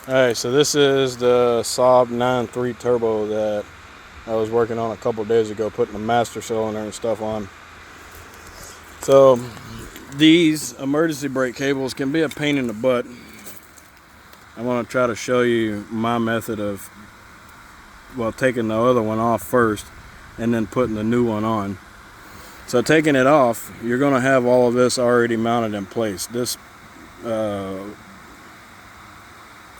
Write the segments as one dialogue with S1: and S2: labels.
S1: Alright, so this is the Saab 9.3 turbo that I was working on a couple days ago, putting the master cylinder and stuff on. So these emergency brake cables can be a pain in the butt. I want to try to show you my method of, well, taking the other one off first and then putting the new one on. So taking it off, you're going to have all of this already mounted in place. This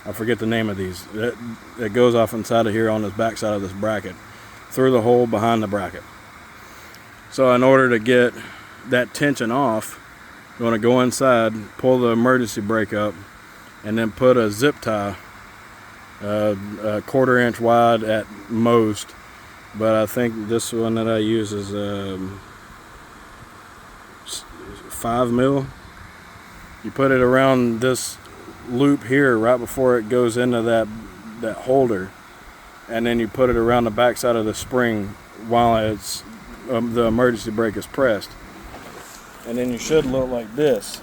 S1: I forget the name of these. It goes off inside of here on this back side of this bracket, through the hole behind the bracket. So in order to get that tension off, you want to go inside, pull the emergency brake up, and then put a zip tie, a 1/4 inch wide at most. But I think this one that I use is 5 mil. You put it around this loop here right before it goes into that holder, and then you put it around the back side of the spring while it's the emergency brake is pressed, and then you should look like this.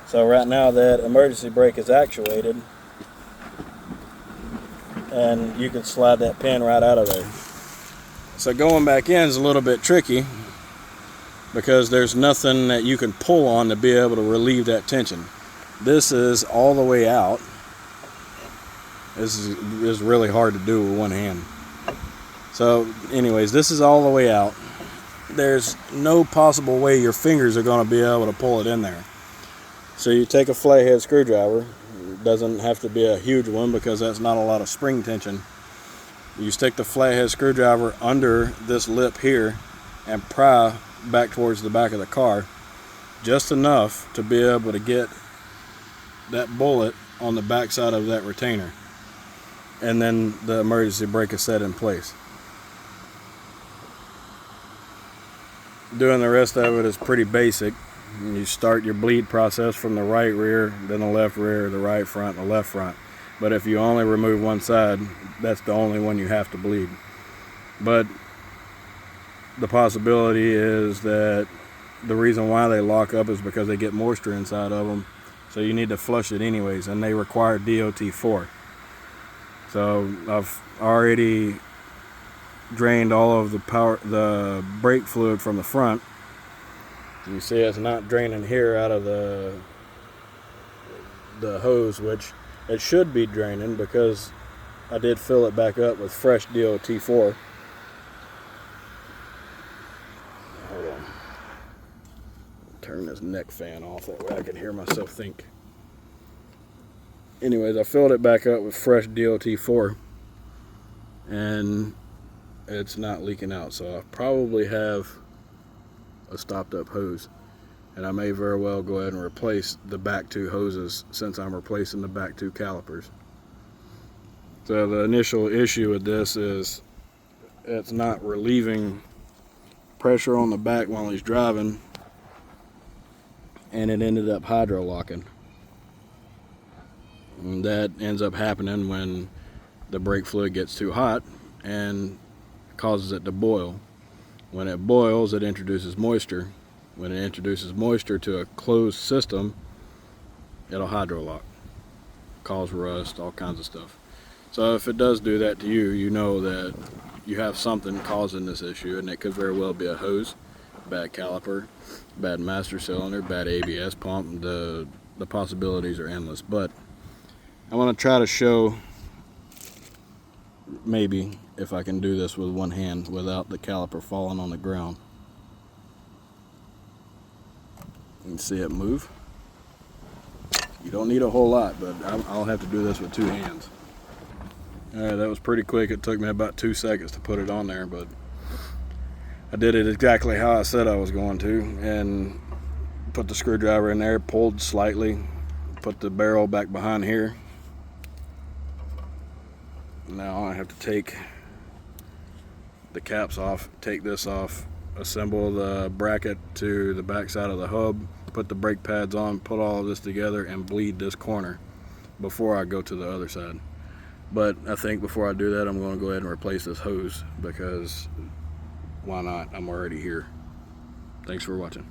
S1: So right now that emergency brake is actuated, and you can slide that pin right out of there. So going back in is a little bit tricky because there's nothing that you can pull on to be able to relieve that tension. This is all the way out. This is really hard to do with one hand. So anyways, this is all the way out. There's no possible way your fingers are going to be able to pull it in there. So you take a flathead screwdriver. It doesn't have to be a huge one because that's not a lot of spring tension. You stick the flathead screwdriver under this lip here and pry back towards the back of the car, just enough to be able to get that bullet on the back side of that retainer, and then the emergency brake is set in place. Doing the rest of it is pretty basic. You start your bleed process from the right rear, then the left rear, the right front, and the left front. But if you only remove one side, that's the only one you have to bleed. But the possibility is that the reason why they lock up is because they get moisture inside of them. So you need to flush it anyways, and they require DOT4. So I've already drained all of the brake fluid from the front. You see it's not draining here out of the hose, which it should be draining because I did fill it back up with fresh DOT4. Hold on. Turn this neck fan off, that way I can hear myself think. Anyways, I filled it back up with fresh DOT4 and it's not leaking out, so I probably have a stopped up hose, and I may very well go ahead and replace the back two hoses since I'm replacing the back two calipers. So the initial issue with this is it's not relieving pressure on the back while he's driving, and it ended up hydro locking. And that ends up happening when the brake fluid gets too hot and causes it to boil. When it boils, it introduces moisture. When it introduces moisture to a closed system, it'll hydro lock, cause rust, all kinds of stuff. So if it does do that to you, you know that you have something causing this issue, and it could very well be a hose, bad caliper, bad master cylinder, bad ABS pump. The possibilities are endless. But I want to try to show maybe if I can do this with one hand without the caliper falling on the ground. You can see it move. You don't need a whole lot, but I'll have to do this with 2 hands. Alright, that was pretty quick. It took me about 2 seconds to put it on there, but I did it exactly how I said I was going to, and put the screwdriver in there, pulled slightly, put the barrel back behind here. Now I have to take the caps off, take this off, assemble the bracket to the back side of the hub, put the brake pads on, put all of this together, and bleed this corner before I go to the other side. But I think before I do that, I'm going to go ahead and replace this hose because why not? I'm already here. Thanks for watching.